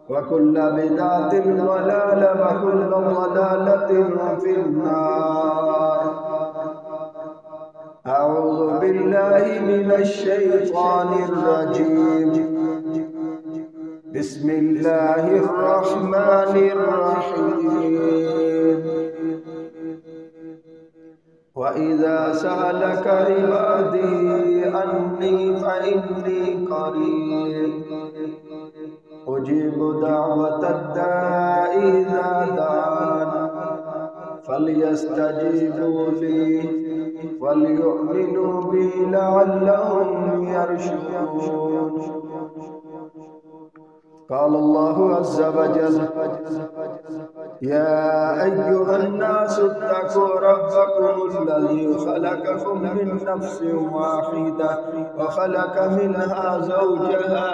وكل بدعة ضلالة وكل ضلالة في النار. أعوذ بالله من الشيطان الرجيم. بسم الله الرحمن الرحيم. وإذا سألك عبادي عني فإني قريب أجيب دعوة الداء إذا دعان فليستجيبوا لي وليؤمنوا بي لعلهم يرشدون. قال الله عز وجل: يا أيها الناس اتقوا ربكم الذي خلقكم من نفس واحدة وخلق منها زوجها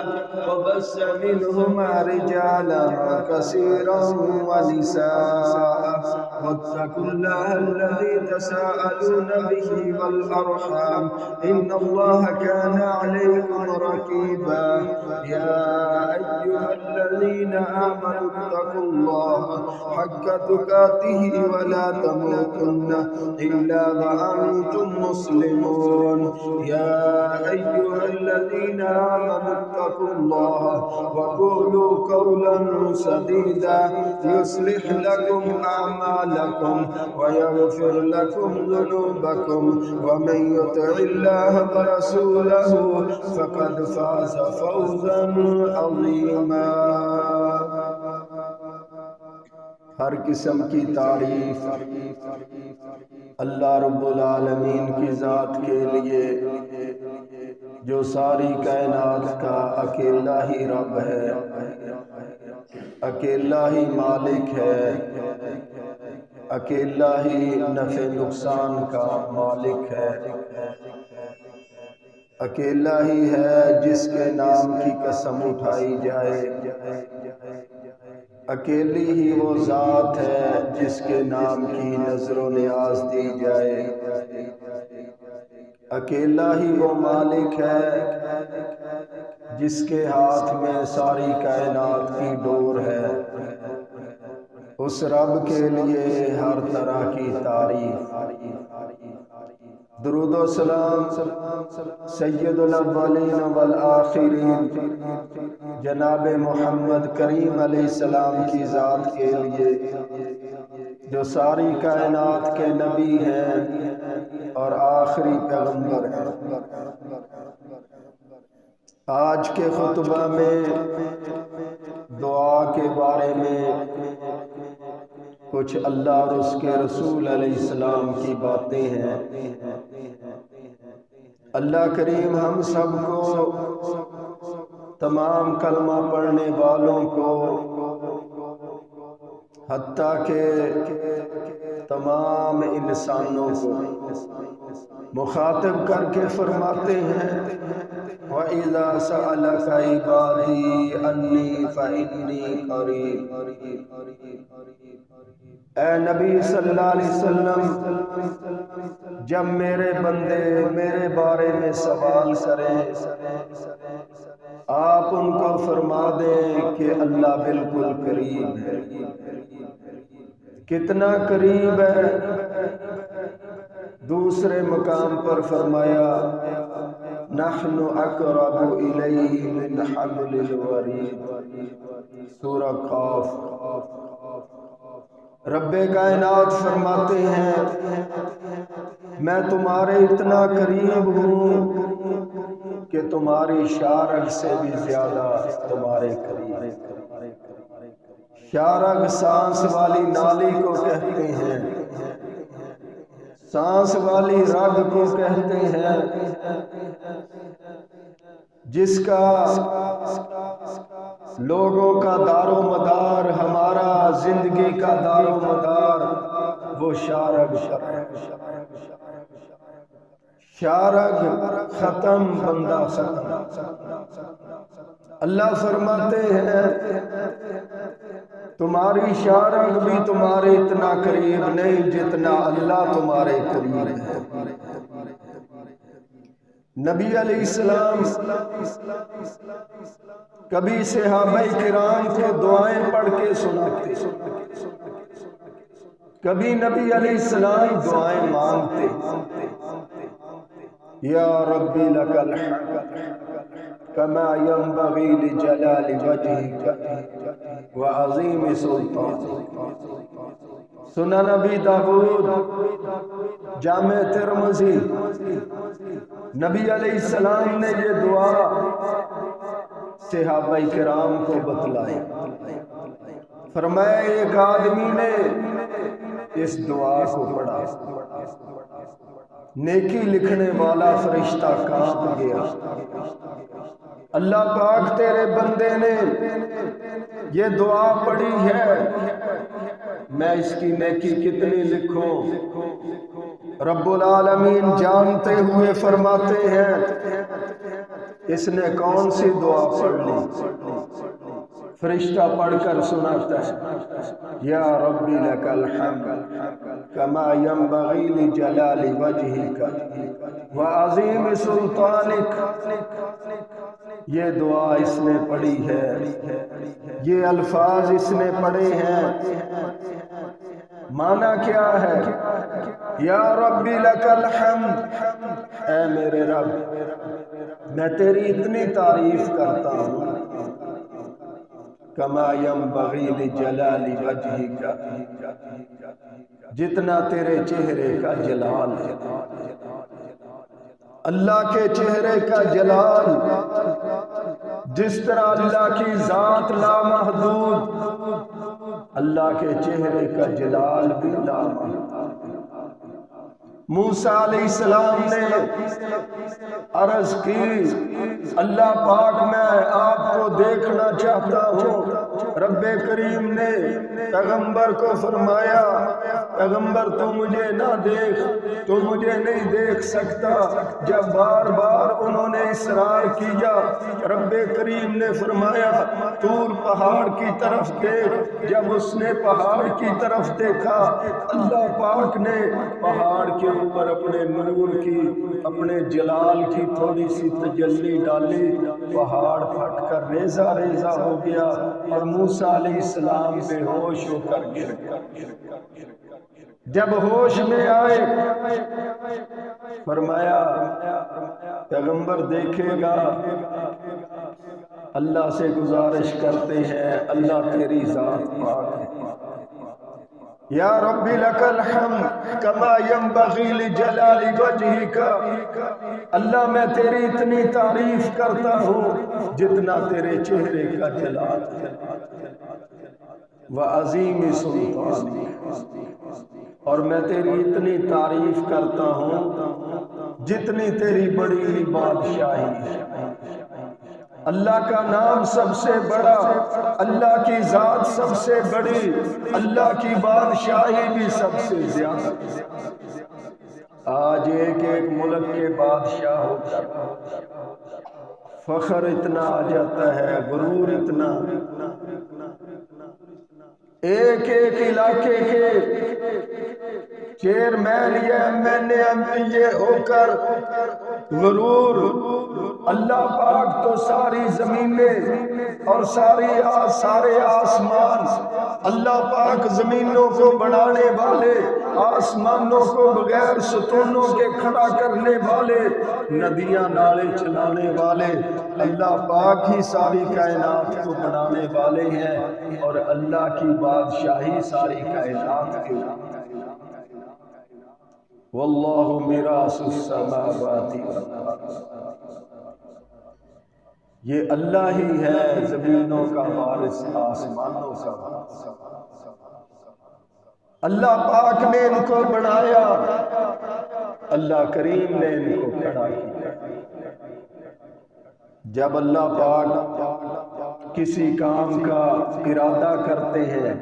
وبث منهما رجالا كثيرا ونساء واتقوا الله الذي تساءلون به والأرحام إن الله كان عليكم رقيبا. يا أيها الذين آمنوا اتقوا الله حق تقاته ولا تموتن إلا وأنتم مسلمون. يا أيها الذين آمنوا اتقوا الله وقولوا قولا سديدا يصلح لكم أعمالكم ويغفر لكم ذنوبكم ومن يطع الله ورسوله فقد فاز فوزا عظيما. ہر قسم کی تعریف اللہ رب العالمین کی ذات کے لیے جو ساری کائنات کا اکیلا ہی رب ہے، اکیلا ہی مالک ہے، اکیلا ہی نفع نقصان کا مالک ہے، اکیلا ہی ہے جس کے نام کی قسم اٹھائی جائے، اکیلی ہی وہ ذات ہے جس کے نام کی نظر و نیاز دی جائے، اکیلا ہی وہ مالک ہے جس کے ہاتھ میں ساری کائنات کی ڈور ہے۔ اس رب کے لیے ہر طرح کی تعریف۔ درود و سلام سید الاولین والآخرین جناب محمد کریم علیہ السلام کی ذات کے لیے جو ساری کائنات کے نبی ہیں اور آخری پیغمبر ہیں۔ آج کے خطبہ میں دعا کے بارے میں کچھ اللہ اور اس کے رسول علیہ السلام کی باتیں ہیں۔ اللہ کریم ہم سب کو، تمام کلمہ پڑھنے والوں کو، حتیٰ کہ تمام انسانوں کو مخاطب کر کے فرماتے ہیں وَإِذَا سَأَلَكَ عِبَادِي عَنِّي فَإِنِّي قَرِيبٌ۔ اے نبی صلی اللہ علیہ وسلم، جب میرے بندے میرے بارے میں سوال کریں آپ ان کو فرما دیں کہ اللہ بالکل قریب ہے۔ کتنا قریب ہے؟ دوسرے مقام پر فرمایا نحن اقرب الیہ من حبل الورید، سورہ قاف۔ رب کائنات فرماتے ہیں میں تمہارے اتنا قریب ہوں کہ تمہاری شارگ سے بھی زیادہ تمہارے قریب۔ شارگ سانس والی نالی کو کہتے ہیں، سانس والی رگ کو کہتے ہیں، جس کا لوگوں کا دار و مدار، ہمارا زندگی کا دار و مدار وہ شارگ شارگ ختم، بندہ ختم۔ اللہ فرماتے ہیں تمہاری شارگ بھی تمہارے اتنا قریب نہیں جتنا اللہ تمہارے قریب ہے۔ نبی علیہ السلام کبھی صحابہ کرام کو دعائیں پڑھ کے سناتے، کبھی نبی علیہ السلام دعائیں مانگتے، یا ربی لک الحمد کما ينبغی لجلال وجہک وعظیم سلطانک۔ سنن ابی داؤد، جامع ترمذی، نبی علیہ السلام نے یہ دعا صحابہ کرام کو بتلائی۔ فرمایا ایک آدمی نے اس دعا کو پڑھا، نیکی لکھنے والا فرشتہ کانپ گیا۔ اللہ پاک تیرے بندے نے یہ دعا پڑھی ہے، میں اس کی نیکی کتنی لکھوں؟ رب العالمین جانتے ہوئے فرماتے ہیں اس نے کون سی دعا پڑھ لی؟ فرشتہ پڑھ کر سناتا ہے، یا ربی لک الحمد کما ينبغی لجلال وجہک وعظیم سلطانک۔ یہ دعا اس نے پڑھی ہے، یہ الفاظ اس نے پڑھے ہیں، معنی کیا ہے؟ یا ربی لک الحمد، اے میرے رب میں تیری اتنی تعریف کرتا ہوں، کما ينبغی لجلال وجہک، جتنا تیرے چہرے کا جلال ہے۔ اللہ کے چہرے کا جلال، جس طرح اللہ کی ذات لامحدود، اللہ کے چہرے کا جلال بھی لامحدود۔ موسیٰ علیہ السلام نے عرض کی، اللہ پاک میں آپ کو دیکھنا چاہتا ہوں۔ رب کریم نے پیغمبر کو فرمایا، پیغمبر تو مجھے نہ دیکھ، تو مجھے نہیں دیکھ سکتا۔ جب بار بار انہوں نے اصرار کیا، رب کریم نے فرمایا طور پہاڑ کی طرف دیکھ۔ جب اس نے پہاڑ کی طرف دیکھا، اللہ پاک نے پہاڑ کے اوپر اپنے نور کی، اپنے جلال کی تھوڑی سی تجلی ڈالی، پہاڑ پھٹ کر ریزہ ریزہ ہو گیا اور موسیٰ علیہ السلام بے ہوش ہو کر گر گئے۔ جب ہوش میں آئے فرمایا پیغمبر دیکھے گا، اللہ سے گزارش کرتے ہیں اللہ تیری ذات پاک ہے۔ یا ربی لک الحمد کما ينبغی لجلال وجہک، اللہ میں تیری اتنی تعریف کرتا ہوں جتنا تیرے چہرے کا جلال ہے، وعظیم سلطانک، اور میں تیری اتنی تعریف کرتا ہوں جتنی تیری بڑی بادشاہی ہے۔ اللہ کا نام سب سے بڑا، اللہ کی ذات سب سے بڑی، اللہ کی بادشاہی بھی سب سے زیادہ۔ آج ایک ایک ملک کے بادشاہ ہو کر فخر اتنا آ جاتا ہے، غرور اتنا، ایک ایک علاقے کے چیئرمین یا ایم یہ ہو کر غرور۔ اللہ پاک تو ساری زمینیں اور سارے آسمان، اللہ پاک زمینوں کو بڑھانے والے، آسمانوں کو بغیر ستونوں کے کھڑا کرنے والے، ندیاں نالے چلانے والے، اللہ پاک ہی ساری کائنات کو بنانے والے ہیں، اور اللہ کی بادشاہی ساری کائنات کے اوپر۔ واللہ میراث السماوات والارض، یہ اللہ ہی ہے زمینوں کا وارث، آسمانوں کا وارث۔ اللہ پاک نے ان کو بنایا، اللہ کریم نے ان کو کھڑا کیا۔ جب اللہ پاک کسی کام کا ارادہ کرتے ہیں،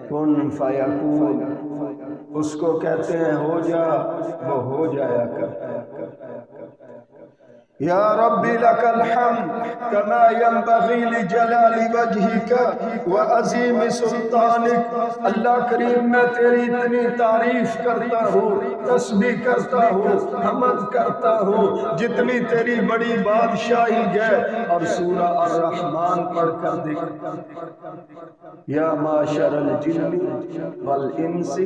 کن فیکون، اس کو کہتے ہیں ہو جا، وہ ہو جایا کرتا ہے۔ یا ربی لک الحمد کما ینبغی لجلال وجہک وعظیم سلطانک۔ اللہ کریم میں تیری اتنی تعریف کرتا ہوں، تسبیح کرتا ہوں، حمد کرتا ہوں جتنی تیری بڑی بادشاہی ہے۔ اور سورہ الرحمن پڑھ کر دیکھ، یا معشر الجن والانس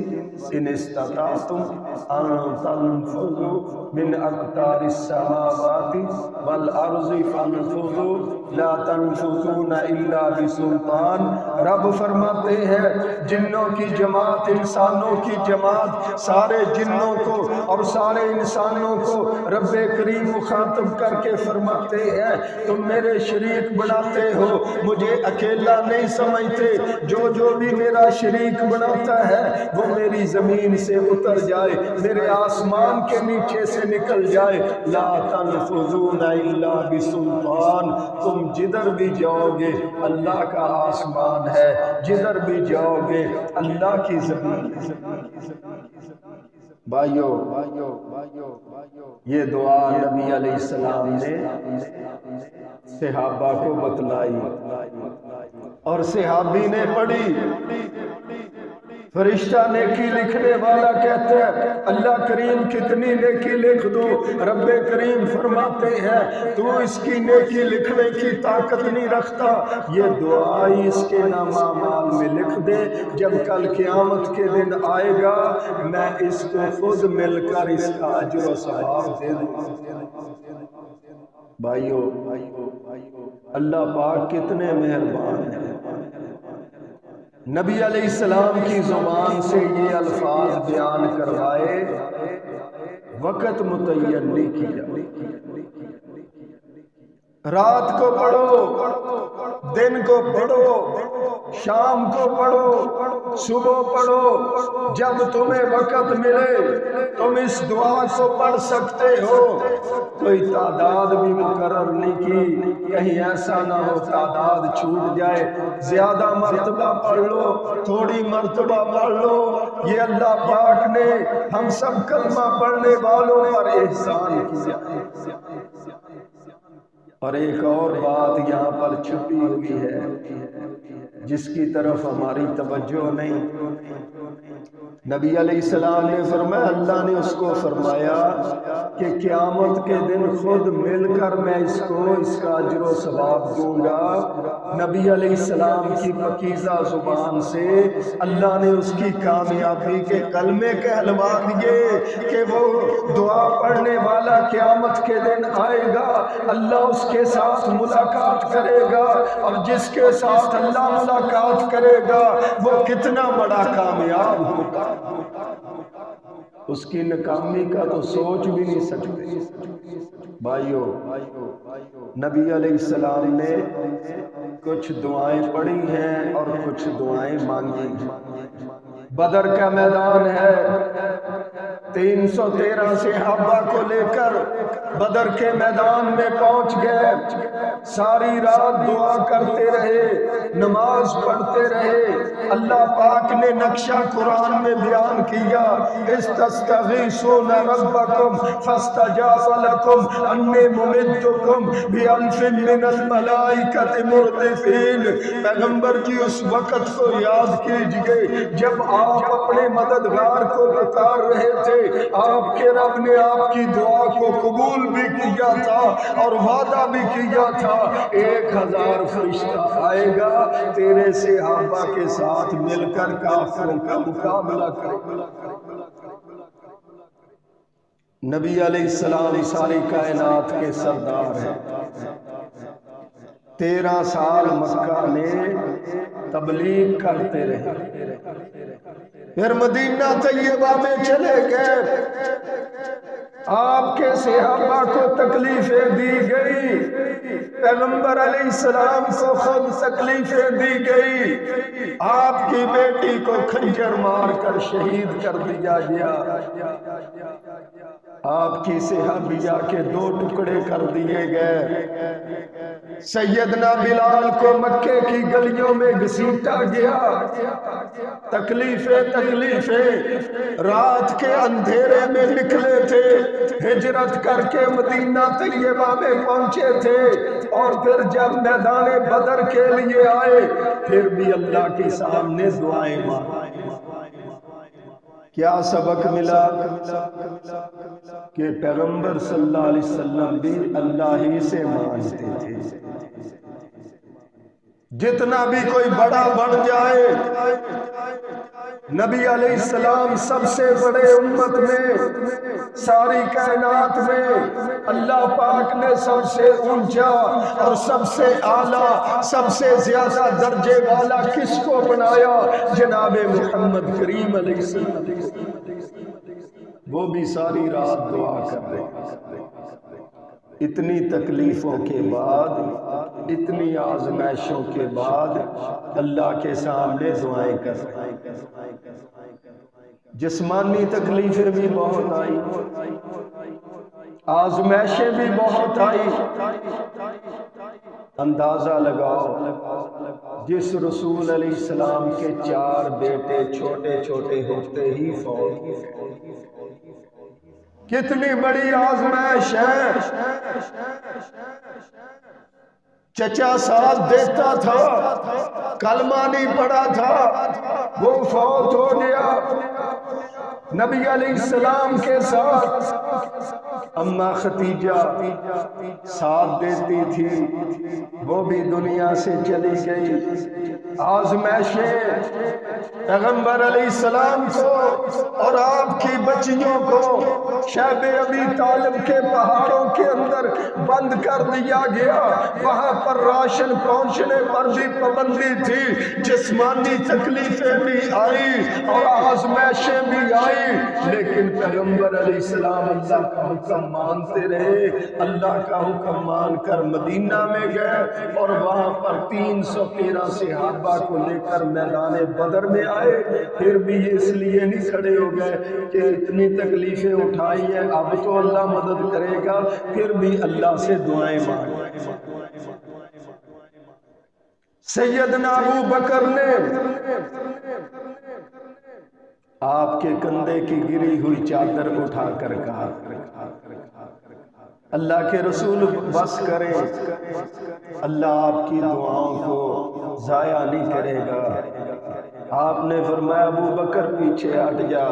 ان استطعتم ان تنفذوا من اقطار السماوات والارض فانفذوا لا تنفذون الا بسلطان۔ رب فرماتے ہیں جنوں کی جماعت، انسانوں کی جماعت، سارے جنوں کو اور سارے انسانوں کو رب کریم مخاطب کر کے فرماتے ہیں تم میرے شریک بناتے ہو، مجھے اکیلا نہیں سمجھتے، جو بھی میرا شریک بناتا ہے وہ میری زمین سے اتر جائے، میرے آسمان کے نیچے سے نکل جائے۔ لا تنفذون الا بسلطان، تم جدھر بھی جاؤ گے اللہ کا آسمان ہے، جدھر بھی جاؤ گے اللہ کی زمین ہے۔ بھائیو یہ دعا نبی علیہ السلام نے صحابہ کو بتلائی اور صحابی نے پڑھی۔ فرشتہ نیکی لکھنے والا کہتے ہیں اللہ کریم کتنی نیکی لکھ دو، رب کریم فرماتے ہیں تو اس کی نیکی لکھنے کی طاقت نہیں رکھتا، یہ دعائی اس کے نام اعمال میں لکھ دے، جب کل قیامت کے دن آئے گا میں اس کو خود مل کر اس کا اجر و ثواب دے دوں۔ بھائیو اللہ پاک کتنے مہربان ہیں، نبی علیہ السلام کی زبان سے یہ الفاظ بیان کروائے، وقت متعین نہیں کیا۔ رات کو پڑھو، دن کو پڑھو، شام کو پڑھو، صبح پڑھو، جب تمہیں وقت ملے تم اس دعا کو پڑھ سکتے ہو۔ کوئی تعداد بھی مقرر نہیں کی، کہیں ایسا نہ ہو تعداد چھوٹ جائے، زیادہ مرتبہ پڑھ لو، تھوڑی مرتبہ پڑھ لو، یہ اللہ پاک نے ہم سب کلمہ پڑھنے والوں پر احسان کیا۔ اور ایک اور بات یہاں پر چھپی ہوئی ہے جس کی طرف ہماری توجہ نہیں۔ نبی علیہ السلام نے فرمایا، اللہ نے اس کو فرمایا کہ قیامت کے دن خود مل کر میں اس کو اس کا اجر و ثواب دوں گا۔ نبی علیہ السلام کی پکیزہ زبان سے اللہ نے اس کی کامیابی کے کلمے کہلوا دیے کہ وہ دعا پڑھنے والا قیامت کے دن آئے گا، اللہ اس کے ساتھ ملاقات کرے گا، اور جس کے ساتھ اللہ ملاقات کرے گا وہ کتنا بڑا کامیاب ہوگا، اس کی ناکامی کا تو سوچ بھی نہیں سکتے۔ بھائیو نبی علیہ السلام نے کچھ دعائیں پڑھی ہیں اور کچھ دعائیں مانگی ہیں۔ بدر کا میدان ہے، 313 صحابہ کو لے کر بدر کے میدان میں پہنچ گئے، ساری رات دعا کرتے رہے، نماز پڑھتے رہے۔ اللہ پاک نے نقشہ قرآن میں بیان کیا، استستغیثون ربکم فاستجاب لکم انی ممدکم بألف من الملائکۃ مردفین۔ پیغمبر جی اس وقت کو یاد کیجئے جب آپ اپنے مددگار کو پکار رہے تھے، آپ کے رب نے آپ کی دعا کو قبول بھی کیا تھا اور وعدہ بھی کیا تھا 1000 فرشتہ آئے گا تیرے صحابہ کے ساتھ مل کر کافروں کا مقابلہ کرے گا۔ نبی علیہ السلام ساری کائنات کے سردار ہیں، 13 سال مکہ میں تبلیغ کرتے رہے، پھر مدینہ طیبہ میں چلے گئے، آپ کے صحابہ کو تکلیفیں دی گئی، پیغمبر علیہ السلام کو خود تکلیفیں دی گئی، آپ کی بیٹی کو خنجر مار کر شہید کر دیا گیا۔ آپ کی صحابیہ کے 2 ٹکڑے کر دیے گئے۔ سیدنا بلال کو مکے کی گلیوں میں گھسیٹا گیا۔ تکلیفیں رات کے اندھیرے میں نکلے تھے، ہجرت کر کے مدینہ طیبہ میں پہنچے تھے، اور پھر جب میدان بدر کے لیے آئے پھر بھی اللہ کے سامنے دعائیں مانگی۔ کیا سبق ملا؟ کہ پیغمبر صلی اللہ علیہ وسلم بھی اللہ ہی سے مانگتے تھے۔ جتنا بھی کوئی بڑا بن جائے، نبی علیہ السلام سب سے بڑے امت میں، ساری کائنات میں اللہ پاک نے سب سے اونچا اور سب سے اعلیٰ، سب سے زیادہ درجے والا کس کو بنایا؟ جناب محمد کریم علیہ السلام۔ وہ بھی ساری رات دعا کر رہے ہیں۔ اتنی تکلیفوں کے بعد، اتنی آزمائشوں کے بعد اللہ کے سامنے دعائیں کر رہے ہیں۔ جسمانی تکلیفیں بھی بہت آئی، آزمائشیں بھی بہت آئی۔ اندازہ لگاؤ، جس رسول علیہ السلام کے 4 بیٹے چھوٹے چھوٹے ہوتے ہی فوت ہوئے، کتنی بڑی آزمائش ہے۔ چچا ساتھ دیتا تھا، کلمہ نہیں پڑھا تھا، وہ فوت ہو گیا۔ نبی علیہ السلام کے ساتھ اماں ختیجہ ساتھ دیتی تھی، وہ بھی دنیا سے چلی گئی۔ آزمائشیں پیغمبر علیہ السلام کو اور آپ کی بچیوں کو شیب ابی طالب کے پہاڑوں کے اندر بند کر دیا گیا۔ وہاں پر راشن پہنچنے پر بھی پابندی تھی، جسمانی تکلیفیں بھی آئی اور آزمائشیں بھی آئی، لیکن پیغمبر علیہ السلام اللہ کا حکم مانتے رہے۔ اللہ کا حکم مان کر مدینہ میں گئے اور وہاں پر 313 صحابہ کو لے کر میدان بدر میں آئے۔ پھر بھی یہ اس لیے نہیں کھڑے ہو گئے کہ اتنی تکلیفیں اٹھائی ہیں، اب تو اللہ مدد کرے گا، پھر بھی اللہ سے دعائیں مانگے۔ سیدنا ابو بکر نے آپ کے کندھے کی گری ہوئی چادر اٹھا کر کہا، اللہ کے رسول بس کریں، اللہ آپ کی دعاؤں کو ضائع نہیں کرے گا۔ آپ نے فرمایا ابو بکر پیچھے ہٹ جا،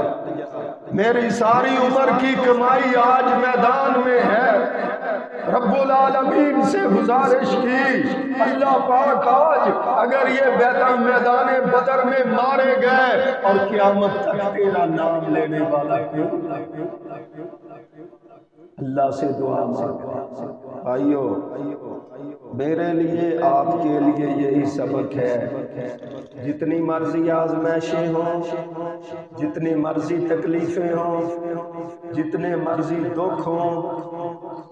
میری ساری عمر کی کمائی آج میدان میں ہے۔ رب العالمین سے گزارش کی، اللہ پاک آج اگر یہ میدان بدر میں مارے گئے اور قیامت تک تیرا نام لینے والا کیوں؟ اللہ سے دعا مانگو۔ بھائیو، میرے لیے آپ کے لیے یہی سبق ہے، جتنی مرضی آزمائشیں ہوں، جتنی مرضی تکلیفیں ہوں، جتنے مرضی دکھ ہوں،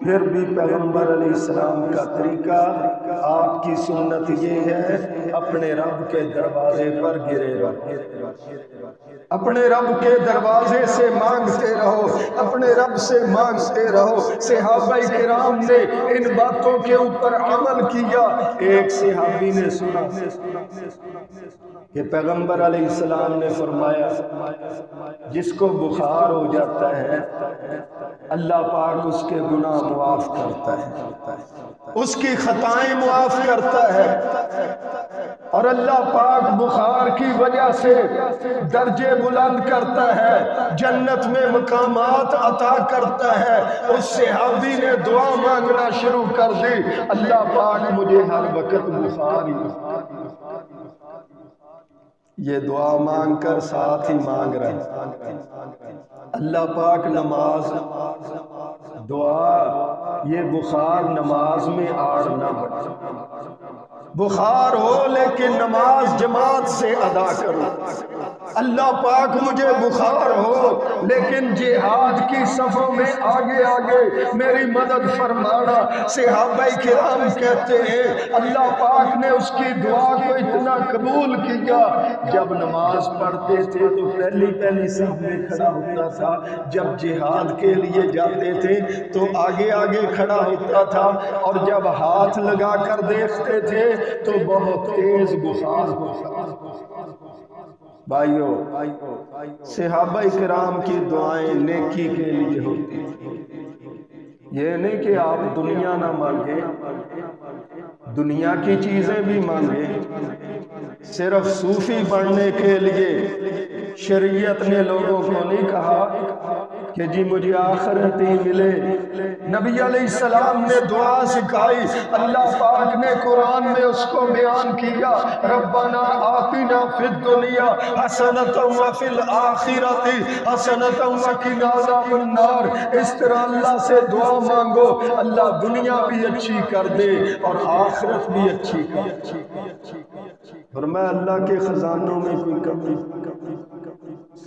پھر بھی پیغمبر علیہ السلام کا طریقہ، آپ کی سنت یہ ہے، اپنے رب کے دروازے پر گرے رہو، اپنے رب کے دروازے سے مانگتے رہو، اپنے رب سے مانگتے رہو۔ صحابہ کرام نے ان باتوں کے اوپر عمل کیا۔ ایک صحابی نے سنا کہ پیغمبر علیہ السلام نے فرمایا جس کو بخار ہو جاتا ہے اللہ پاک اس کے گناہ معاف کرتا ہے، اس کی خطائیں معاف کرتا ہے، اور اللہ پاک بخار کی وجہ سے درجے بلند کرتا ہے، جنت میں مقامات عطا کرتا ہے۔ اس صحابی نے دعا مانگنا شروع کر دی، اللہ پاک مجھے ہر وقت بخار ہی۔ یہ دعا مانگ کر ساتھ ہی مانگ رہے، اللہ پاک نماز دعا، یہ بخار نماز میں آڑ نہ بڑھے، بخار ہو لیکن نماز جماعت سے ادا کرو۔ اللہ پاک مجھے بخار ہو لیکن جہاد کی صفوں میں آگے آگے میری مدد فرمانا۔ صحابہ کرام کہتے ہیں اللہ پاک نے اس کی دعا کو اتنا قبول کیا، جب نماز پڑھتے تھے تو پہلی صف میں کھڑا ہوتا تھا، جب جہاد کے لیے جاتے تھے تو آگے آگے کھڑا ہوتا تھا، اور جب ہاتھ لگا کر دیکھتے تھے تو بہت تیز بخار ہوتا۔ بھائیو، صحابہ کرام کی دعائیں نیکی کے لیے ہوتی تھی۔ یہ نہیں کہ آپ دنیا نہ مانگیں، دنیا کی چیزیں بھی مانگیں۔ صرف صوفی بننے کے لیے شریعت نے لوگوں کو نہیں کہا کہ جی مجھے آخرت ہی ملے۔ نبی علیہ السلام نے دعا سکھائی، اللہ پاک نے قرآن میں اس کو بیان کیا، ربنا آتنا فی الدنیا حسنۃ وفی الآخرۃ حسنۃ وقنا عذاب النار۔ اس طرح اللہ سے دعا مانگو، اللہ دنیا بھی اچھی کر دے اور آخرت بھی اچھی کر دے۔ فرمایا اللہ کے خزانوں میں کوئی کمی۔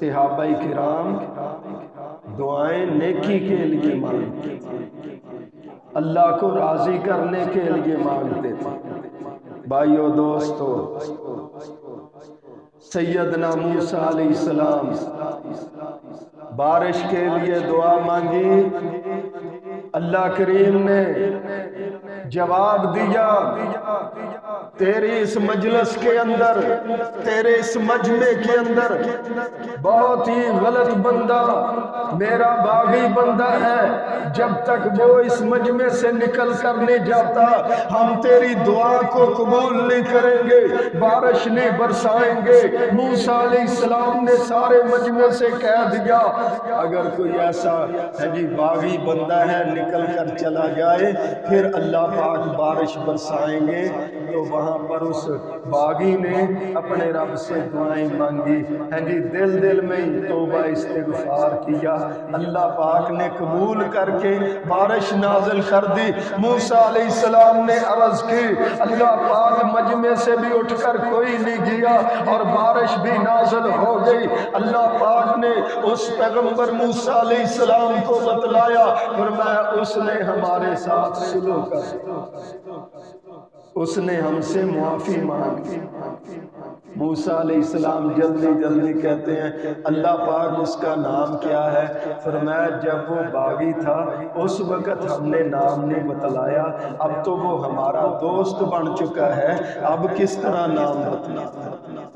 صحابہ کرام دعائیں نیکی کے لیے مانگتے تھے، اللہ کو راضی کرنے کے لیے مانگتے تھے۔ بھائیو دوستو، سیدنا موسیٰ علیہ السلام بارش کے لیے دعا مانگی، اللہ کریم نے جواب دیا، تیری اس مجلس کے اندر، تیرے اس مجمع کے اندر بہت ہی غلط بندہ، میرا باغی بندہ ہے، جب تک وہ اس مجمع سے نکل کر نہیں جاتا ہم تیری دعا کو قبول نہیں کریں گے، بارش نہیں برسائیں گے۔ موسیٰ علیہ السلام نے سارے مجمع سے کہہ دیا اگر کوئی ایسا ہے جی باغی بندہ ہے نکل کر چلا جائے پھر اللہ پاک بارش برسائیں گے۔ تو وہاں پر اس باغی نے اپنے رب سے دعائیں مانگی، ہیں جی دل میں توبہ استغفار کیا، اللہ پاک نے قبول کر کے بارش نازل کر دی۔ موسیٰ علیہ السلام نے عرض کی اللہ پاک مجمع سے بھی اٹھ کر کوئی نہیں گیا اور بارش بھی نازل ہو گئی۔ اللہ پاک نے اس پیغمبر موسیٰ علیہ السلام کو بتلایا، فرمایا اس نے ہمارے ساتھ سلوک کر، اس نے ہم سے معافی مانگی۔ موسیٰ علیہ السلام جلدی کہتے ہیں اللہ پاک اس کا نام کیا ہے؟ فرمایا جب وہ باغی تھا اس وقت ہم نے نام نہیں بتلایا، اب تو وہ ہمارا دوست بن چکا ہے، اب کس طرح نام بتلانا۔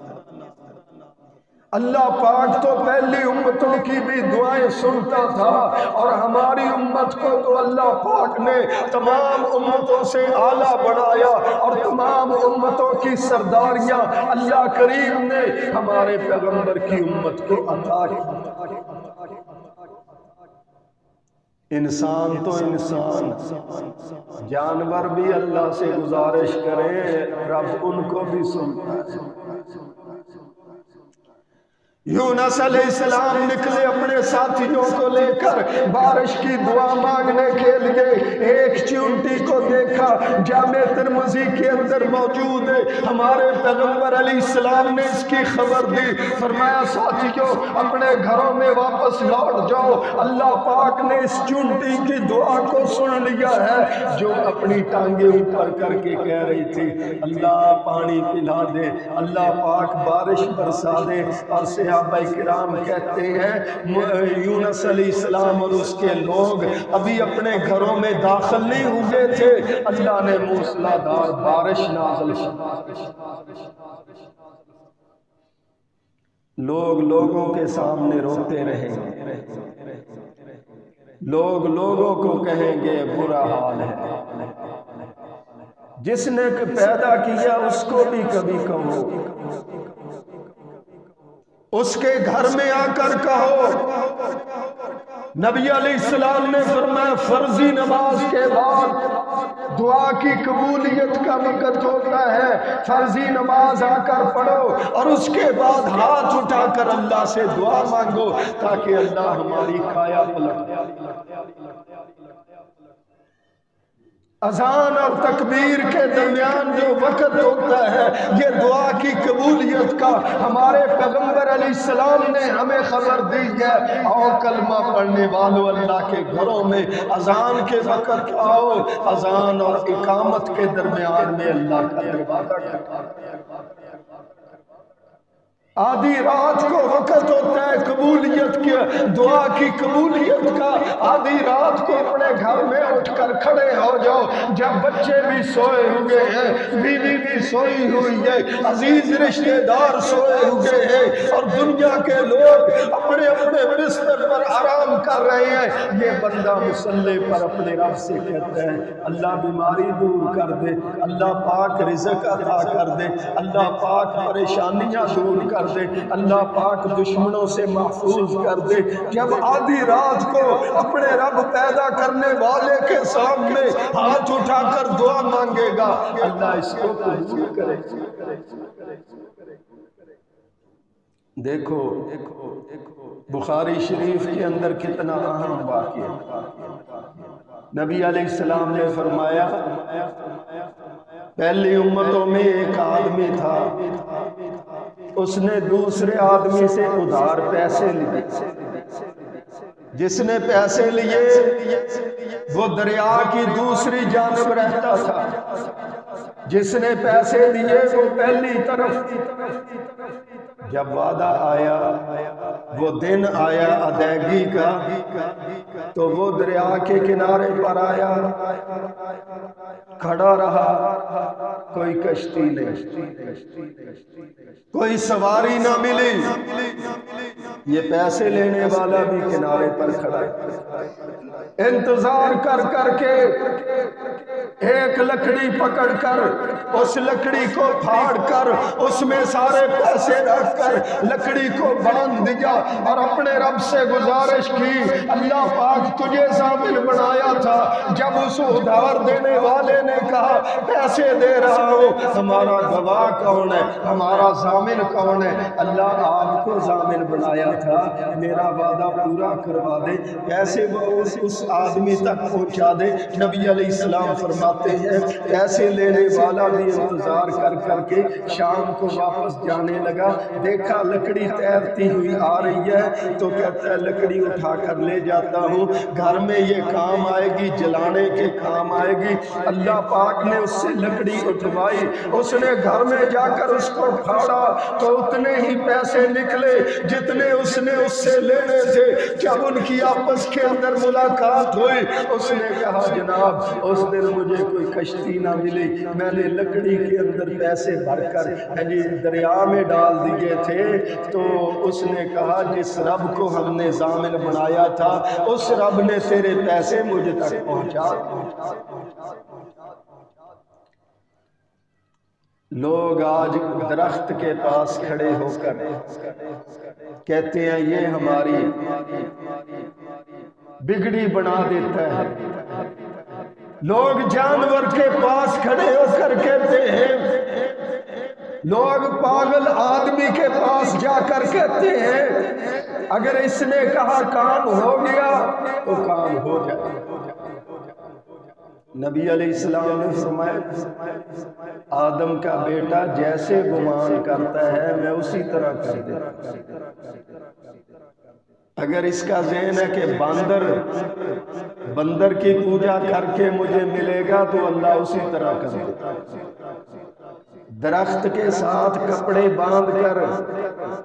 اللہ پاک تو پہلی امتوں کی بھی دعائیں سنتا تھا، اور ہماری امت کو تو اللہ پاک نے تمام امتوں سے اعلیٰ بنایا، اور تمام امتوں کی سرداریاں اللہ کریم نے ہمارے پیغمبر کی امت کو عطا کی۔ انسان تو انسان، جانور بھی اللہ سے گزارش کرے رب ان کو بھی سنتا ہے۔ یونس علیہ السلام نکلے اپنے ساتھیوں کو لے کر بارش کی دعا مانگنے کے لیے، ایک چیونٹی کو دیکھا جامع ترمذی کے اندر موجود ہے، ہمارے پیغمبر علیہ السلام نے اس کی خبر دی، فرمایا ساتھیوں اپنے گھروں میں واپس لوٹ جاؤ، اللہ پاک نے اس چیونٹی کی دعا کو سن لیا ہے جو اپنی ٹانگیں اوپر کر کے کہہ رہی تھی اللہ پانی پلا دے، اللہ پاک بارش برسا دے۔ اور صحابہ کرام کہتے ہیں یونس علیہ السلام اور اس کے لوگ ابھی اپنے گھروں میں داخل نہیں ہوئے تھے، اللہ نے موسلا دھار بارش نازل کی۔ لوگوں کے سامنے روتے رہیں گے، لوگوں کو کہیں گے برا حال ہے، جس نے پیدا کیا اس کو بھی کبھی کہو، اس کے گھر میں آ کر کہو۔ نبی علیہ السلام نے فرمایا فرضی نماز کے بعد دعا کی قبولیت کا وقت ہوتا ہے، فرضی نماز آ کر پڑھو اور اس کے بعد ہاتھ اٹھا کر اللہ سے دعا مانگو تاکہ اللہ ہماری کایا پلٹ دے۔ اذان اور تکبیر کے درمیان جو وقت ہوتا ہے یہ دعا کی قبولیت قبولیت کا ہمارے پیغمبر علیہ السلام نے ہمیں خبر دی ہے۔ آؤ کلمہ پڑھنے والوں اللہ کے گھروں میں اذان کے وقت آؤ، اذان اور اقامت کے درمیان میں اللہ کا دروازہ کھٹکھٹاتے ہیں۔ آدھی رات کو وقت ہوتا ہے قبولیت کی، دعا کی قبولیت کا۔ آدھی رات کو اپنے گھر میں اٹھ کر کھڑے ہو جاؤ، جب بچے بھی سوئے ہوئے ہیں، بیوی بھی سوئی ہوئی ہے، عزیز رشتہ دار سوئے ہوئے ہیں، اور دنیا کے لوگ اپنے اپنے بستر پر آرام کر رہے ہیں، یہ بندہ مصلی پر اپنے رب سے کہتا ہے اللہ بیماری دور کر دے، اللہ پاک رزق عطا کر دے، اللہ پاک پریشانیاں دور کر دے، اللہ پاک دشمنوں سے محفوظ کر دے۔ جب آدھی رات کو اپنے رب پیدا کرنے والے کے سامنے ہاتھ اٹھا کر دعا مانگے گا، اللہ اس کو قبول کرے۔ دیکھو بخاری شریف کے اندر کتنا اہم واقعہ۔ نبی علیہ السلام نے فرمایا پہلی امتوں میں ایک آدمی تھا، اس نے دوسرے آدمی سے ادھار پیسے لیے، جس نے پیسے لیے وہ دریا کی دوسری جانب رہتا تھا، جس نے پیسے لیے وہ پہلی طرف۔ جب وعدہ آیا، وہ دن آیا ادائیگی کا، تو وہ دریا کے کنارے پر آیا، کھڑا رہا، کوئی کشتی نہیں، کوئی سواری نہ ملی، یہ پیسے لینے والا بھی کنارے پر کھڑا ہے، انتظار کر کر کے ایک لکڑی پکڑ کر اس لکڑی کو پھاڑ کر اس میں سارے پیسے رکھ کر لکڑی کو باندھ دیا اور اپنے رب سے گزارش کی اللہ پاک تجھے ضامن بنایا تھا، جب اس ادھار دینے والے نے کہا پیسے دے رہا ہوں، ہمارا گواہ کون ہے، ہمارا ضامن کون ہے؟ اللہ آپ کو ضامن بنایا تھا، میرا وعدہ پورا کروا دے، پیسے وہ اس آدمی تک پہنچا دے۔ نبی علیہ السلام فرماتے ہیں پیسے لینے والا بھی انتظار کر کر کے شام کو واپس جانے لگا، دیکھا لکڑی تیرتی ہوئی آ رہی ہے تو کہتا ہے لکڑی اٹھا کر لے جاتا ہوں، گھر میں یہ کام آئے گی، جلانے کے کام آئے گی۔ اللہ پاک نے اس سے لکڑی اٹھوائی، اس نے گھر میں جا کر اس کو پھاڑا تو اتنے ہی پیسے نکلے جتنے اس نے اس سے لینے تھے۔ جب ان کی آپس کے اندر ملاقات ہوئی، اس نے کہا جناب اس دن مجھے کوئی کشتی نہ ملی، میں نے لکڑی کے اندر پیسے بھر کر دریا میں ڈال دیے تھے، تو اس نے کہا جس رب کو ہم نے ضامن بنایا تھا اس رب نے تیرے پیسے مجھ تک پہنچا۔ لوگ آج درخت کے پاس کھڑے ہو کر کہتے ہیں یہ ہماری بگڑی بنا دیتا ہے، لوگ جانور کے پاس کھڑے ہو کر کہتے ہیں، لوگ پاگل آدمی کے پاس جا کر کہتے ہیں اگر اس نے کہا کام ہو گیا تو کام ہو جائے۔ نبی علیہ السلام نے فرمایا آدم کا بیٹا جیسے گمان کرتا ہے میں اسی طرح کر دیتا ہوں۔ اگر اس کا ذہن ہے کہ بندر کی پوجا کر کے مجھے ملے گا تو اللہ اسی طرح کر دیتا ہے۔ درخت کے ساتھ کپڑے باندھ کر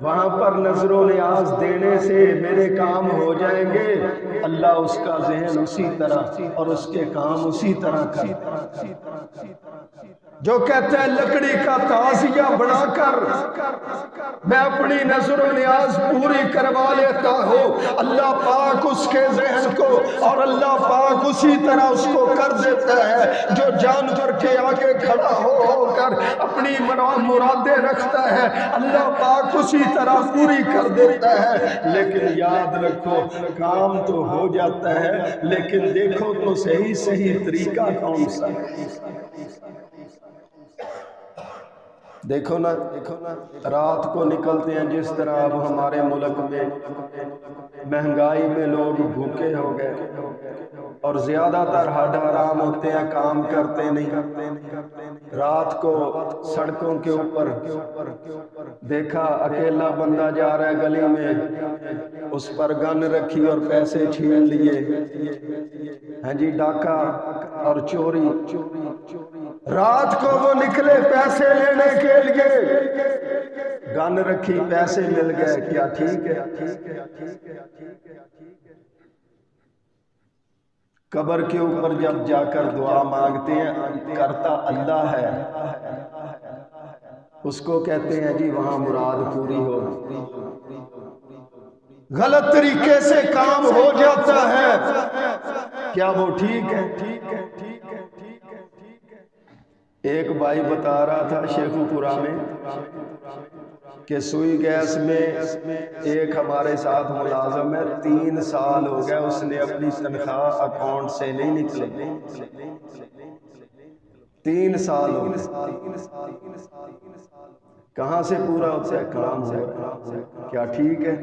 وہاں پر نظر و نیاز دینے سے میرے کام ہو جائیں گے، اللہ اس کا ذہن اسی طرح اور اس کے کام اسی طرح کرتا ہے۔ جو کہتا ہے لکڑی کا تعزیہ بنا کر میں اپنی نظر و نیاز پوری کروا لیتا ہوں، اللہ پاک اس کے ذہن کو اور اللہ پاک اسی طرح اس کو کر دیتا ہے۔ جو جانور کے آگے کھڑا ہو کر اپنی مرادیں رکھتا ہے اللہ پاک اسی طرح پوری کر دیتا ہے۔ لیکن یاد رکھو کام تو ہو جاتا ہے لیکن دیکھو تو صحیح طریقہ کون سا ہے۔ دیکھو نا رات کو نکلتے ہیں جس طرح اب ہمارے ملک میں مہنگائی میں لوگ بھوکے ہو گئے اور زیادہ تر ہڈ حرام ہوتے ہیں، کام کرتے نہیں۔ رات کو سڑکوں کے اوپر دیکھا اکیلا بندہ جا رہا ہے گلی میں، اس پر گن رکھی اور پیسے چھین لیے، ہاں جی ڈاکہ اور چوری۔ رات کو وہ نکلے پیسے لینے کے لیے، گن رکھی پیسے مل گئے، کیا ٹھیک ہے؟ قبر کے اوپر جب جا کر دعا مانگتے ہیں، کرتا اللہ ہے، اس کو کہتے ہیں جی وہاں مراد پوری ہو۔ غلط طریقے سے کام ہو جاتا ہے، کیا وہ ٹھیک ہے؟ ایک بھائی بتا رہا تھا شیخو پورا میں کہ سوئی گیس میں ایک ہمارے ساتھ ملازم ہے، 3 سال ہو گئے اس نے اپنی تنخواہ اکاؤنٹ سے نہیں نکلے، 3 سال ہو گئے۔ کہاں سے پورا ہوتا ہے؟ کام ہو رہا ہے، کیا ٹھیک ہے؟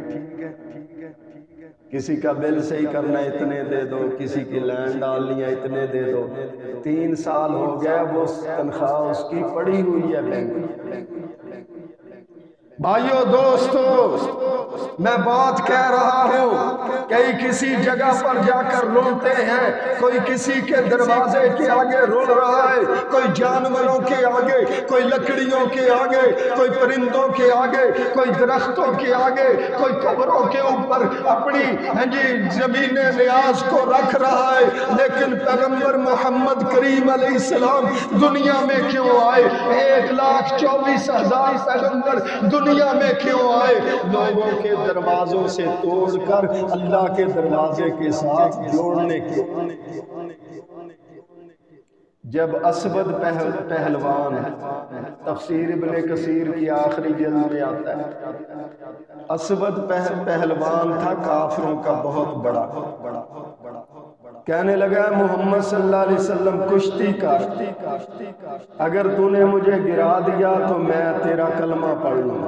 کسی کا بل صحیح کرنا ہے اتنے دے دو، کسی کی لائن ڈالنی ہے اتنے دے دو، 3 سال ہو گیا وہ تنخواہ اس کی پڑی ہوئی ہے بینک۔ بھائیو دوستو، میں بات کہہ رہا ہوں، کئی کسی جگہ پر جا کر روتے ہیں، کوئی کسی کے دروازے کے آگے رو رہا ہے، کوئی جانوروں کے آگے، کوئی لکڑیوں کے آگے، کوئی پرندوں کے آگے، کوئی درختوں کے آگے، کوئی قبروں کے اوپر اپنی زمین نیاز کو رکھ رہا ہے۔ لیکن پیغمبر محمد کریم علیہ السلام دنیا میں کیوں آئے؟ 1,24,000 پیغمبر دنیا میں کیوں آئے؟ لوگوں کے دروازوں سے توڑ کر اللہ کے دروازے کے ساتھ جوڑنے کے۔ جب اسود پہلوان، تفسیر ابن کثیر کی آخری جلد میں آتا ہے، اسود پہلوان تھا کافروں کا بہت بڑا، کہنے لگا محمد صلی اللہ علیہ وسلم کشتی کر، اگر تو نے مجھے گرا دیا تو میں تیرا کلمہ پڑھ لوں۔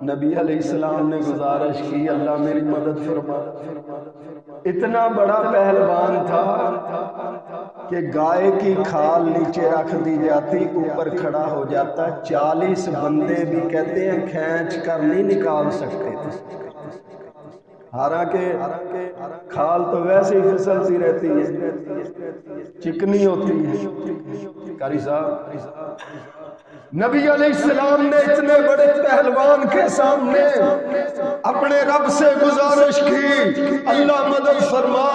نبی علیہ السلام نے گزارش کی اللہ میری مدد فرما۔ اتنا بڑا پہلوان تھا کہ گائے کی کھال نیچے رکھ دی جاتی، اوپر کھڑا ہو جاتا، 40 بندے بھی کہتے ہیں کھینچ کر نہیں نکال سکتے تھے، حالانکہ کھال تو ویسے ہی پھسلتی رہتی ہے، چکنی ہوتی ہے۔ قاری صاحب، نبی علیہ السلام نے اتنے بڑے پہلوان کے سامنے اپنے رب سے گزارش کی اللہ مدد فرما۔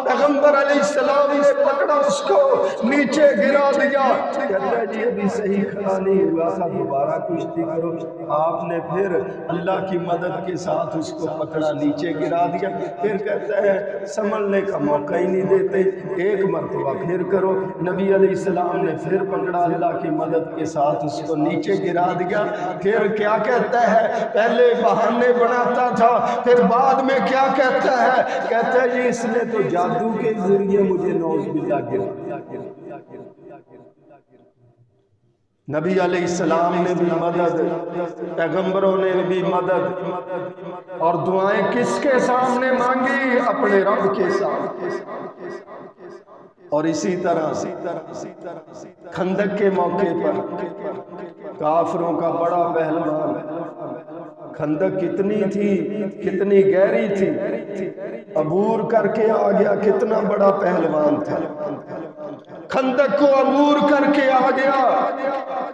پیغمبر علیہ السلام نے پکڑا اس کو، نیچے گرا دیا، کہتا ہے جی ابھی صحیح کھڑا نہیں ہوا تھا، دوبارہ کشتی کرو۔ آپ نے پھر اللہ کی مدد کے ساتھ اس کو پکڑا، نیچے گرا دیا، پھر کہتا ہے سنبھلنے کا موقع ہی نہیں دیتے، ایک مرتبہ پھر کرو۔ نبی علیہ السلام نے پھر پکڑا، اللہ کی مدد کے ساتھ اس کو نیچے گرا دیا۔ پھر کیا کہتا ہے؟ پہلے بہانے بناتا تھا، پھر بعد میں کیا کہتا ہے؟ کہتا ہے جی اس نے تو جادو کے ذریعے مجھے نعوذ باللہ گرا۔ نبی علیہ السلام نے بھی مدد، پیغمبروں نے بھی مدد، اور دعائیں کس کے سامنے مانگی؟ اپنے رب کے سامنے۔ اور اسی طرح خندق کے موقع پر کافروں کا بڑا پہلوان، خندق کتنی تھی، کتنی گہری تھی، عبور کر کے آ گیا، کتنا بڑا پہلوان تھا، خندق کو عبور کر کے آ گیا،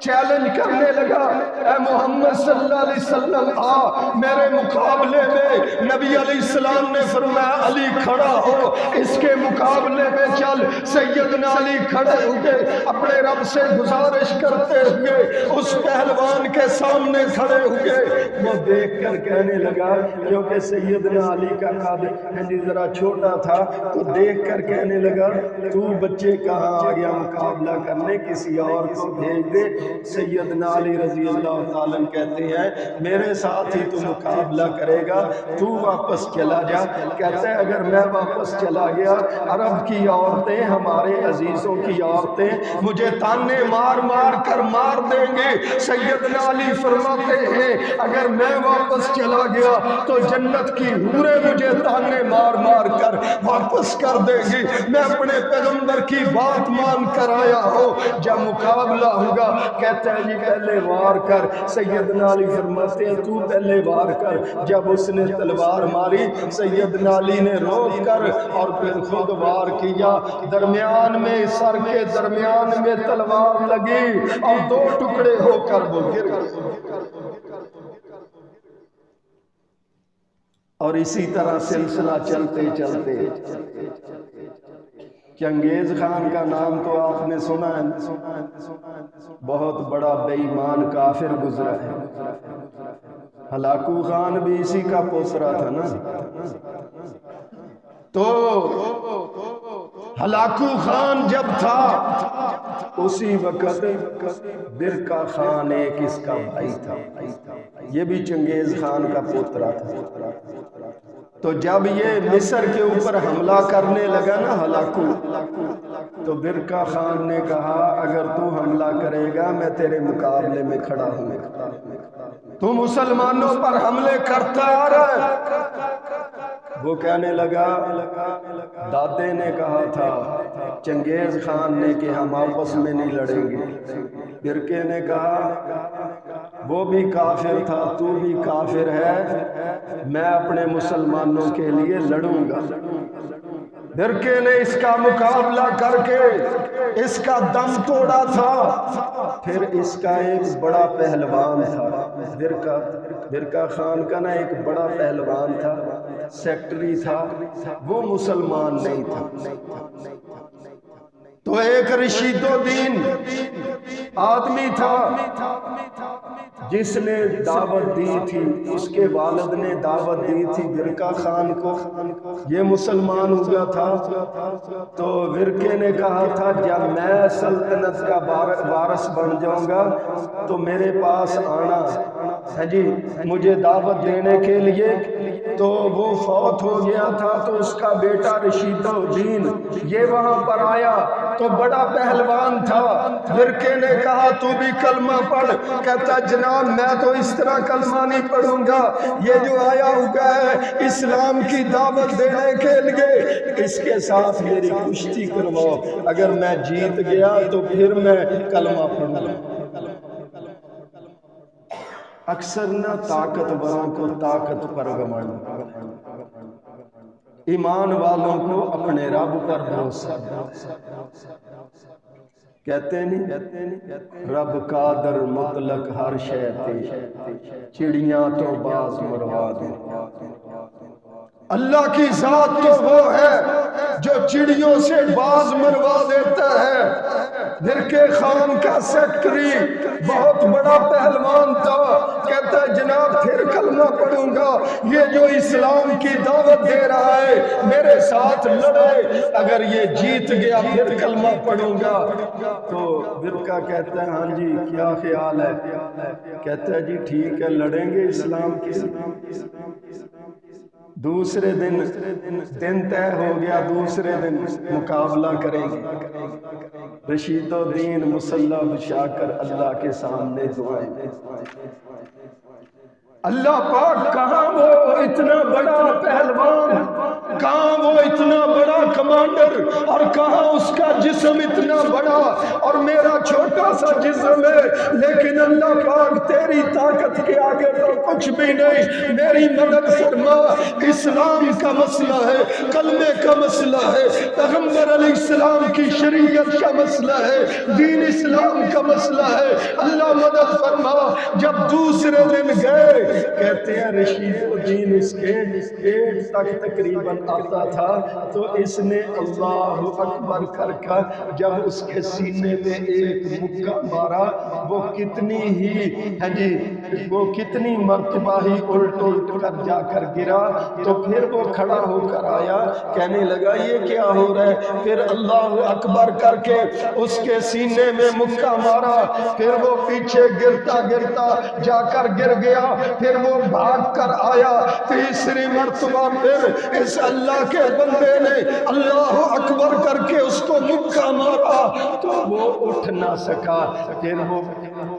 چیلنج کرنے لگا اے محمد صلی اللہ علیہ وسلم آ میرے مقابلے میں۔ نبی علیہ السلام نے فرمایا علی کھڑا ہو، اس کے مقابلے میں چل۔ سیدنا علی کھڑے ہوئے، اپنے رب سے گزارش کرتے ہوئے اس پہلوان کے سامنے کھڑے ہوئے۔ وہ دیکھ کر کہنے لگا، کیونکہ سیدنا علی کا قد ذرا چھوٹا تھا، تو دیکھ کر کہنے لگا تو بچے کہاں آ گیا مقابلہ کرنے، کسی اور کو بھیج دے۔ سیدنا علی رضی اللہ تعالیٰ کہتے ہیں میرے ساتھ ہی تو مقابلہ کرے گا، تو واپس چلا جا۔ کہتا ہے اگر میں واپس چلا گیا، عرب کی عورتیں، ہمارے عزیزوں کی عورتیں مجھے تانے مار مار کر مار دیں گے، سیدنا علی فرماتے ہیں اگر میں واپس چلا گیا تو جنت کی حوریں مجھے تانے مار مار کر واپس کر دے گی، میں اپنے پیغمبر کی بات مان کر آیا ہوں، جب مقابلہ ہوگا کہتا ہے جی پہلے وار کر، سیدنا علی فرماتے ہیں تو پہلے وار کر، جب اس نے تلوار ماری سیدنا علی نے روک کر اور پھر خود وار کیا، درمیان میں سر کے درمیان میں تلوار لگی اور دو ٹکڑے ہو کر وہ گر گئے۔ اور اسی طرح سلسلہ چلتے چلتے چنگیز خان کا نام تو آپ نے سنا ہے، بہت بڑا بے ایمان کافر گزرا ہے، ہلاکو خان بھی اسی کا پوسرا تھا نا، تو ہلاکو خان جب تھا اسی وقت برکا خان ایک اس کا بھائی تھا، یہ بھی چنگیز خان کا پوترا تھا، تو جب یہ مصر کے اوپر حملہ کرنے لگا نا ہلاکو، تو برکا خان نے کہا اگر تو حملہ کرے گا میں تیرے مقابلے میں کھڑا ہوں، تو مسلمانوں پر حملے کرتا آ رہا ہے۔ وہ کہنے لگا دادے نے کہا تھا چنگیز خان نے کہ ہم آپس میں نہیں لڑیں گے، برکے نے کہا وہ بھی کافر تھا تو بھی کافر ہے، میں اپنے مسلمانوں کے لیے لڑوں گا۔ برکے نے اس کا مقابلہ کر کے اس کا دم توڑا تھا، پھر اس کا ایک بڑا پہلوان تھا، برکا خان کا نا ایک بڑا پہلوان تھا، سیکٹری تھا، وہ مسلمان نہیں تھا، تو ایک رشید الدین آدمی تھا جس نے دعوت دی تھی، اس کے والد نے دعوت دی تھی برکا خان کو، یہ مسلمان ہوا تھا، تو برکے نے کہا تھا جب میں سلطنت کا وارث بن جاؤں گا تو میرے پاس آنا ہے جی مجھے دعوت دینے کے لیے، تو وہ فوت ہو گیا تھا، تو اس کا بیٹا رشید الدین یہ وہاں پر آیا، تو بڑا پہلوان تھا، برکے نے کہا تو بھی کلمہ پڑھ، کہتا جناب میں تو اس طرح کلمہ نہیں پڑھوں گا، یہ جو آیا ہوا ہے اسلام کی دعوت دینے کے لیے اس کے ساتھ میری کشتی کرواؤ، اگر میں جیت گیا تو پھر میں کلمہ پڑھوں گا۔ اکثر نہ طاقتوروں کو طاقت پر گھمنڈ، ایمان والوں کو اپنے رب پر بھروسہ، کہتے نہیں رب قادر مطلق ہر شے تے، چڑیاں تو باز مروا دے، اللہ کی ذات تو وہ ہے جو چڑیوں سے باز مروا دیتا ہے۔ برکے خان کا سیکٹری بہت بڑا پہلوان تھا، کہتا ہے جناب پھر کلمہ پڑھوں گا، یہ جو اسلام کی دعوت دے رہا ہے میرے ساتھ لڑے، اگر یہ جیت گیا پھر کلمہ پڑھوں گا۔ تو برکا کہتا ہے ہاں جی کیا خیال ہے، کہتا ہے جی ٹھیک ہے لڑیں گے اسلام کی۔ دوسرے دن طے ہو گیا، دوسرے دن مقابلہ کریں گے، رشید الدین مسلح بچھا کر اللہ کے سامنے دعائیں، اللہ پاک کہاں وہ اتنا بڑا پہلوان، کہاں وہ اتنا بڑا کمانڈر، اور کہاں اس کا جسم اتنا بڑا اور میرا چھوٹا سا جسم ہے، لیکن اللہ پاک تیری طاقت کے آگے تو کچھ بھی نہیں، میری مدد فرما، اسلام کا مسئلہ ہے، کلمے کا مسئلہ ہے، پیغمبر علیہ السلام کی شریعت کا مسئلہ ہے، دین اسلام کا مسئلہ ہے، اللہ مدد فرما۔ جب دوسرے دن گئے کہتے ہیں رشید الدین اس کے پیٹ تک تقریباً آتا تھا، تو اس نے اللہ اکبر کر کر جب اس کے سینے میں ایک مکہ مارا، وہ کتنی ہی ہے جی وہ کتنی مرتبہ ہی الٹ الٹ کر جا کر گرا، تو پھر وہ کھڑا ہو کر آیا، کہنے لگا یہ کیا ہو رہا ہے، پھر اللہ اکبر کر کے اس کے سینے میں مکہ مارا، پھر وہ پیچھے گرتا گرتا جا کر گر گیا، پھر وہ بھاگ کر آیا، تیسری مرتبہ پھر اس اللہ کے بندے نے اللہ اکبر کر کے اس کو مکہ مارا، تو وہ اٹھ نہ سکا، پھر وہ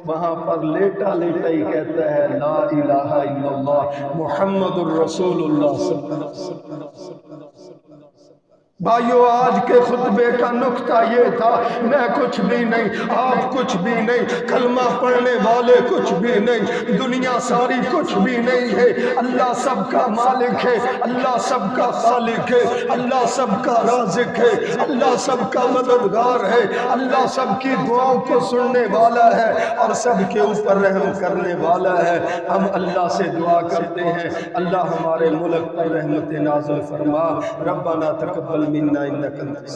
وہاں پر لیٹا لیٹا ہی کہتا ہے لا الہ الا اللہ محمد الرسول اللہ صلی اللہ علیہ وسلم۔ بھائیو آج کے خطبے کا نکتہ یہ تھا، میں کچھ بھی نہیں، آپ کچھ بھی نہیں، کلمہ پڑھنے والے کچھ بھی نہیں، دنیا ساری کچھ بھی نہیں ہے، اللہ سب کا مالک ہے، اللہ سب کا خالق ہے، اللہ سب کا رازق ہے، اللہ سب کا مددگار ہے، اللہ سب کی دعاؤں کو سننے والا ہے اور سب کے اوپر رحم کرنے والا ہے۔ ہم اللہ سے دعا کرتے ہیں اللہ ہمارے ملک پر رحمت نازل فرما۔ ربنا تقبل منا انک انت